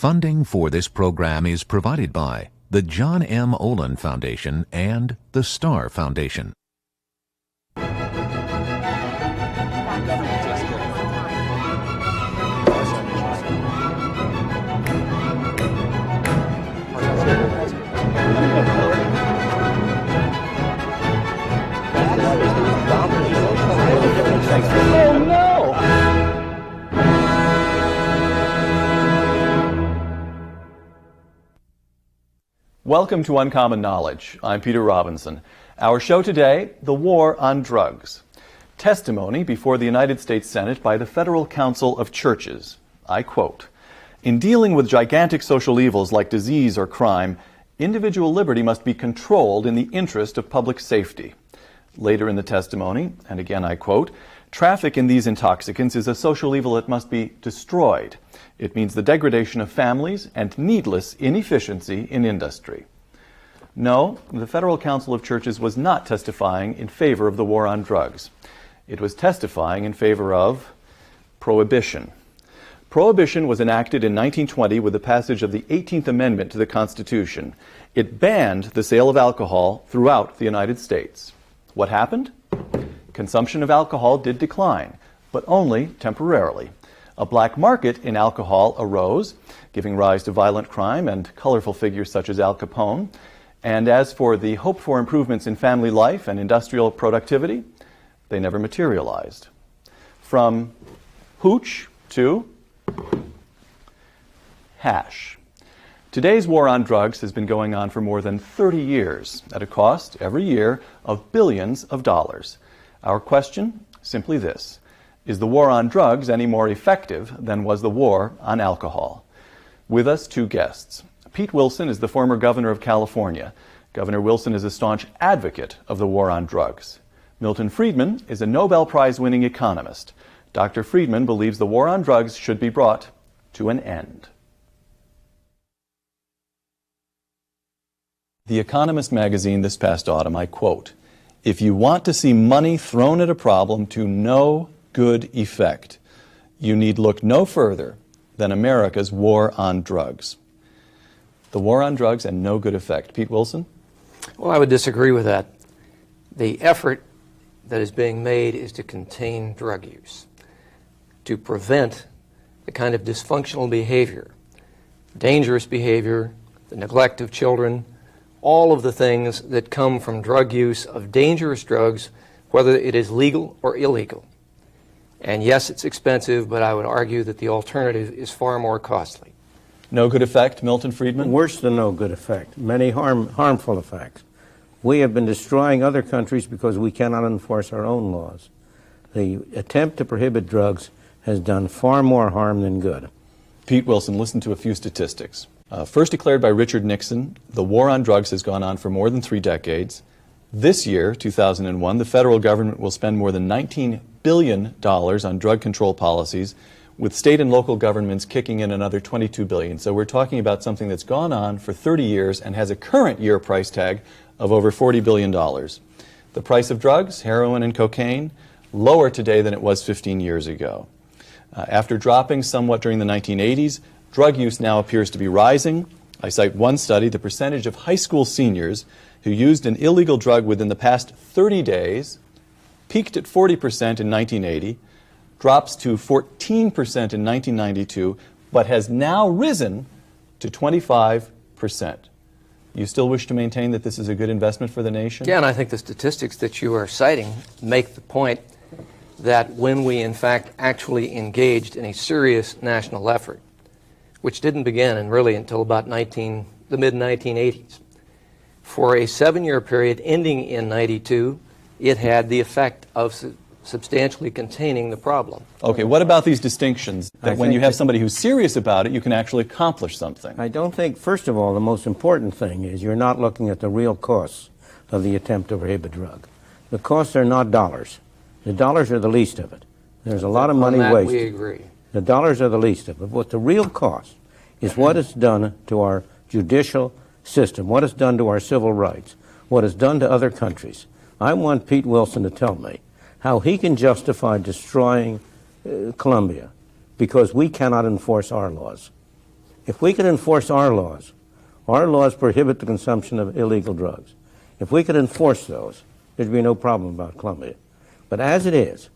Funding for this program is provided by the John M. Olin Foundation and the Star Foundation. Oh no! Welcome to Uncommon Knowledge. I'm Peter Robinson. Our show today, the war on drugs. Testimony before the United States Senate by the Federal Council of Churches. I quote, "In dealing with gigantic social evils like disease or crime, individual liberty must be controlled in the interest of public safety." Later in the testimony, and again I quote, "Traffic in these intoxicants is a social evil that must be destroyed. It means the degradation of families and needless inefficiency in industry." No, the Federal Council of Churches was not testifying in favor of the war on drugs. It was testifying in favor of prohibition. Prohibition was enacted in 1920 with the passage of the 18th Amendment to the Constitution. It banned the sale of alcohol throughout the United States. What happened? Consumption of alcohol did decline, but only temporarily. A black market in alcohol arose, giving rise to violent crime and colorful figures such as Al Capone. And as for the hoped-for improvements in family life and industrial productivity, they never materialized. From hooch to hash. Today's war on drugs has been going on for more than 30 years at a cost every year of billions of dollars. Our question, simply this: is the war on drugs any more effective than was the war on alcohol? With us, two guests. Pete Wilson is the former governor of California. Governor Wilson is a staunch advocate of the war on drugs. Milton Friedman is a Nobel Prize-winning economist. Dr. Friedman believes the war on drugs should be brought to an end. The Economist magazine this past autumn, I quote, "If you want to see money thrown at a problem to no good effect, you need look no further than America's war on drugs." The war on drugs and no good effect. Pete Wilson? Well, I would disagree with that. The effort that is being made is to contain drug use, to prevent the kind of dysfunctional behavior, dangerous behavior, the neglect of children, all of the things that come from drug use of dangerous drugs, whether it is legal or illegal. And yes, it's expensive, but I would argue that the alternative is far more costly. No good effect, Milton Friedman? Worse than no good effect. Many harmful effects. We have been destroying other countries because we cannot enforce our own laws. The attempt to prohibit drugs has done far more harm than good. Pete Wilson, listen to a few statistics. First declared by Richard Nixon, the war on drugs has gone on for more than 3 decades. This year, 2001, the federal government will spend more than $19 billion on drug control policies, with state and local governments kicking in another $22 billion. So we're talking about something that's gone on for 30 years and has a current year price tag of over $40 billion. The price of drugs, heroin and cocaine, lower today than it was 15 years ago. After dropping somewhat during the 1980s, drug use now appears to be rising. I cite one study: the percentage of high school seniors who used an illegal drug within the past 30 days peaked at 40% in 1980, drops to 14% in 1992, but has now risen to 25%. You still wish to maintain that this is a good investment for the nation? Again, I think the statistics that you are citing make the point that when we in fact actually engaged in a serious national effort, which didn't begin really until about the mid-1980s, for a 7-year period ending in 92, it had the effect of substantially containing the problem. Okay, what about these distinctions, that when you have somebody who's serious about it, you can actually accomplish something? I don't think, first of all, the most important thing is you're not looking at the real costs of the attempt to prohibit drug. The costs are not dollars. The dollars are the least of it. There's a lot of money wasted. We agree. The dollars are the least of it. But the real cost is what it's done to our judicial system, what it's done to our civil rights, what it's done to other countries. I want Pete Wilson to tell me how he can justify destroying Colombia because we cannot enforce our laws. If we could enforce our laws prohibit the consumption of illegal drugs. If we could enforce those, there'd be no problem about Colombia. But as it is,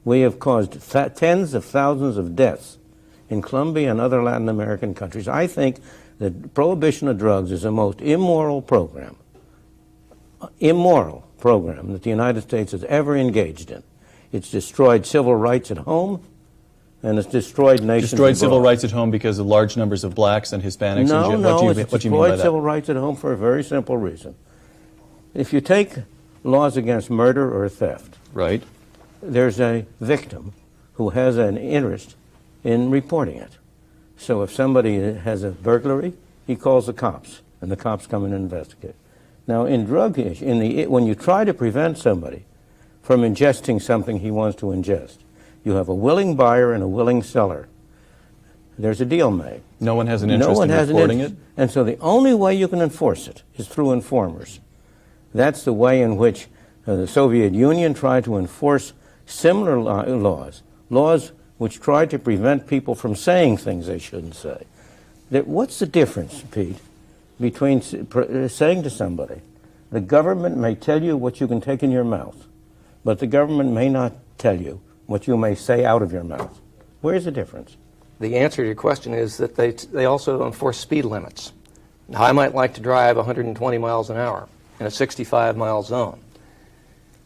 we have caused tens of thousands of deaths in Colombia and other Latin American countries. I think that prohibition of drugs is the most immoral program that the United States has ever engaged in. It's destroyed civil rights at home, and it's destroyed nations Destroyed abroad. civil rights at home because of large numbers of blacks and Hispanics? No, and no, it's what do you mean by destroyed that? civil rights at home for a very simple reason. If you take laws against murder or theft, Right. there's a victim who has an interest in reporting it. So if somebody has a burglary, he calls the cops, and the cops come and investigate. Now, in drug issue, when you try to prevent somebody from ingesting something he wants to ingest, you have a willing buyer and a willing seller. There's a deal made. No one has an interest in reporting it? And so the only way you can enforce it is through informers. That's the way in which the Soviet Union tried to enforce similar laws which tried to prevent people from saying things they shouldn't say. What's the difference, Pete, between saying to somebody, the government may tell you what you can take in your mouth, but the government may not tell you what you may say out of your mouth? Where's the difference? The answer to your question is that they also enforce speed limits. Now, I might like to drive 120 miles an hour in a 65-mile zone,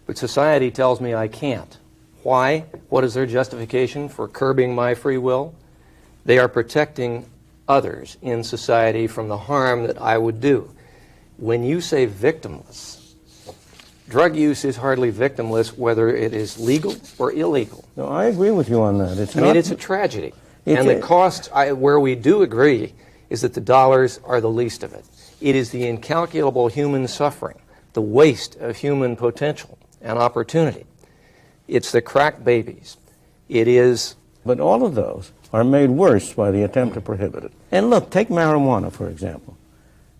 but society tells me I can't. Why? What is their justification for curbing my free will? They are protecting others in society from the harm that I would do. When you say victimless, drug use is hardly victimless whether it is legal or illegal. No, I agree with you on that. It's a tragedy. And the cost, where we do agree, is that the dollars are the least of it. It is the incalculable human suffering, the waste of human potential and opportunity. It's the crack babies. It is... But all of those are made worse by the attempt to prohibit it. And look, take marijuana, for example.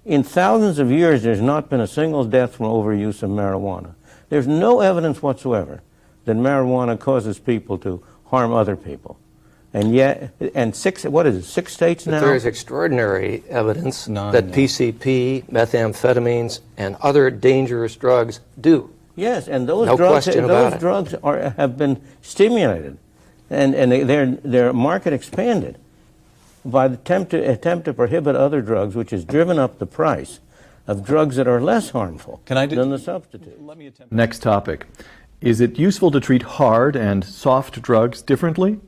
In thousands of years, there's not been a single death from overuse of marijuana. There's no evidence whatsoever that marijuana causes people to harm other people. And yet, six states now? But there is extraordinary evidence that PCP, methamphetamines, and other dangerous drugs do. Yes, and those drugs have been stimulated, and their market expanded by the attempt to prohibit other drugs, which has driven up the price of drugs that are less harmful than the substitute. Next topic. Is it useful to treat hard and soft drugs differently?